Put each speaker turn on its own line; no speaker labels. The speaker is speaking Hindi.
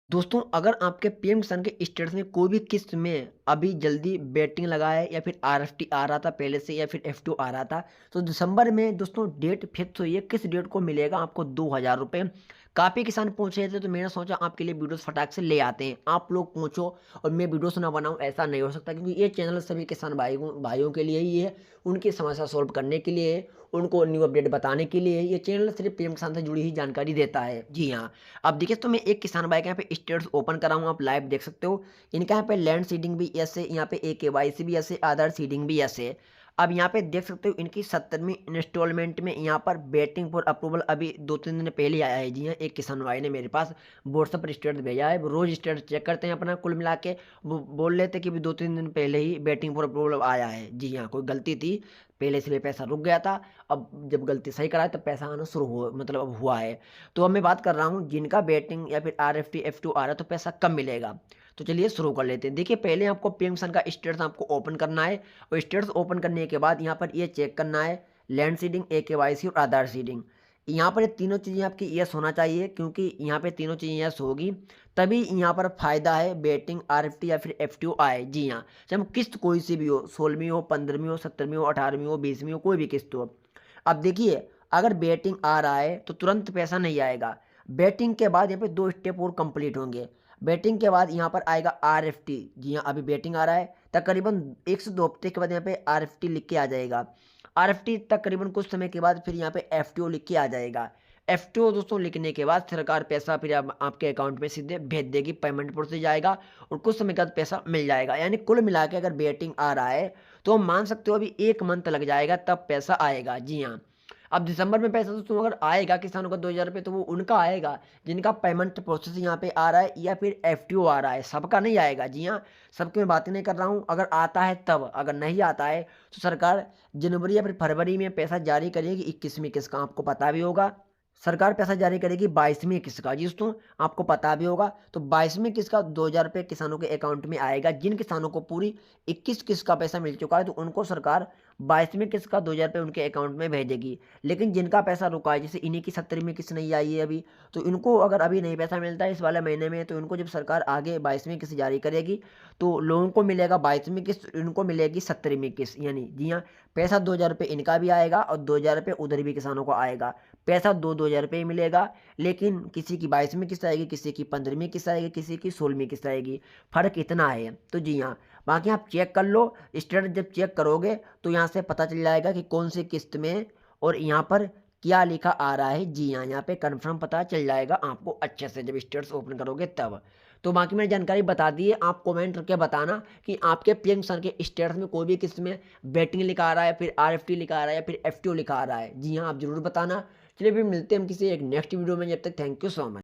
दोस्तों, अगर आपके पीएम किसान के स्टेटस में कोई भी किस्त में अभी जल्दी बेटिंग लगा है या फिर आरएफटी आ रहा था पहले से या फिर एफ2 आ रहा था, तो दिसंबर में दोस्तों डेट फिक्स हुई है। किस डेट को मिलेगा आपको 2000 रुपये। काफ़ी किसान पूछ रहे थे, तो मैंने सोचा आपके लिए वीडियोस फटाक से ले आते हैं। आप लोग पूछो और मैं वीडियोस ना बनाऊं, ऐसा नहीं हो सकता, क्योंकि ये चैनल सभी किसान भाइयों भाइयों के लिए ही है। उनकी समस्या सॉल्व करने के लिए है, उनको न्यू अपडेट बताने के लिए है। ये चैनल सिर्फ पीएम किसान से जुड़ी ही जानकारी देता है। जी हाँ। अब देखिए, तो मैं एक किसान भाई के यहाँ पे स्टेटस ओपन कर रहा हूँ, आप लाइव देख सकते हो। इनका यहाँ पे लैंड सीडिंग भी यस है, यहाँ पे केवाईसी भी यस है, आधार सीडिंग भी यस है। अब यहाँ पे देख सकते हो इनकी 70वीं इंस्टॉलमेंट में यहाँ पर वेटिंग फॉर अप्रूवल अभी 2-3 दिन पहले आया है। जी हाँ, एक किसान भाई ने मेरे पास व्हाट्सएप पर स्टेटस भेजा है। वो रोज स्टेटस चेक करते हैं अपना, कुल मिला के वो बोल लेते कि भी 2-3 दिन पहले ही वेटिंग फॉर अप्रूवल आया है। जी हाँ, कोई गलती थी पहले, इसलिए पैसा रुक गया था। अब जब गलती सही कराए तो पैसा आना शुरू हो, मतलब अब हुआ है। तो अब मैं बात कर रहा हूँ जिनका बैटिंग या फिर आरएफटी एफ2 आ रहा है, तो पैसा कब मिलेगा। तो चलिए शुरू कर लेते हैं। देखिए, पहले आपको पीएम किसान का स्टेटस आपको ओपन करना है, और स्टेटस ओपन करने के बाद यहाँ पर ये चेक करना है लैंड सीडिंग, केवाईसी और आधार सीडिंग। यहाँ पर ये तीनों चीज़ें आपकी यस होना चाहिए, क्योंकि यहाँ पे तीनों चीज़ें यस होगी तभी यहाँ पर फायदा है बैटिंग आरएफटी या फिर एफ2 आए। जी हाँ, चाहे वो किस्त कोई सी भी हो, 16वीं हो, 15वीं हो, 17वीं हो, 18वीं हो, 20वीं हो, कोई भी किस्त हो। अब देखिए, अगर बैटिंग आ रहा है तो तुरंत पैसा नहीं आएगा। बैटिंग के बाद यहाँ पे 2 स्टेप और कंप्लीट होंगे। बैटिंग के बाद यहाँ पर आएगा आरएफटी। जी हाँ, अभी बैटिंग आ रहा है, तकरीबन 1 से 2 हफ्ते के बाद यहाँ पे आरएफटी लिख के आ जाएगा। आरएफटी तकरीबन कुछ समय के बाद फिर यहाँ पे एफटीओ लिख के आ जाएगा। एफटीओ दोस्तों लिखने के बाद सरकार पैसा फिर आपके अकाउंट में सीधे भेज देगी, पेमेंट प्रोसेस जाएगा और कुछ समय के बाद पैसा मिल जाएगा। यानी कुल मिला के अगर बैटिंग आ रहा है तो हम मान सकते हो अभी 1 मंथ लग जाएगा तब पैसा आएगा। जी हाँ। अब दिसंबर में पैसा दोस्तों अगर आएगा किसानों का 2000 रुपये, तो वो उनका आएगा जिनका पेमेंट प्रोसेस यहाँ पे आ रहा है या फिर एफटीओ आ रहा है, सबका नहीं आएगा। जी हाँ, सबकी मैं बातें नहीं कर रहा हूँ। अगर आता है तब, अगर नहीं आता है तो सरकार जनवरी या फिर फरवरी में पैसा जारी करेगी। 21वीं किस्त का आपको पता भी होगा। सरकार पैसा जारी करेगी 22वीं किस्त का, जी दोस्तों आपको पता भी होगा। तो 22वीं किस्त का 2000 रुपये किसानों के अकाउंट में आएगा। जिन किसानों को पूरी 21 किस्त का पैसा मिल चुका है, तो उनको सरकार 22वीं किस्त का 2000 रुपये उनके अकाउंट में भेजेगी। लेकिन जिनका पैसा रुका है, जैसे इन्हीं की 70वीं किस्त नहीं आई है अभी, तो इनको अगर अभी नहीं पैसा मिलता है इस वाले महीने में, तो इनको जब सरकार आगे 22वीं किस्त जारी करेगी तो लोगों को मिलेगा 22वीं किस्त, इनको मिलेगी 70वीं किस्त। यानी जी हाँ, पैसा 2000 रुपये इनका भी आएगा और 2000 रुपये उधर भी किसानों को आएगा। पैसा 2-2 हज़ार रुपये ही मिलेगा, लेकिन किसी की 22वीं किस्त आएगी, किसी की 15वीं किस्त आएगी, किसी की 16वीं किस्त आएगी। फ़र्क इतना है। तो जी हाँ, बाकी आप चेक कर लो। स्टेटस जब चेक करोगे तो यहाँ से पता चल जाएगा कि कौन सी किस्त में और यहाँ पर क्या लिखा आ रहा है। जी हाँ, यहाँ पे कंफर्म पता चल जाएगा आपको अच्छे से जब स्टेटस ओपन करोगे तब। तो बाकी मैंने जानकारी बता दी है। आप कमेंट करके बताना कि आपके पीएम किसान के स्टेटस में कोई भी किस्त में बैटिंग लिखा आ रहा है, फिर आरएफटी लिखा आ रहा है या फिर एफटीओ लिखा आ रहा है। जी हाँ, आप जरूर बताना। चलिए फिर मिलते हैं हम किसी एक नेक्स्ट वीडियो में। जब तक थैंक यू सो मच।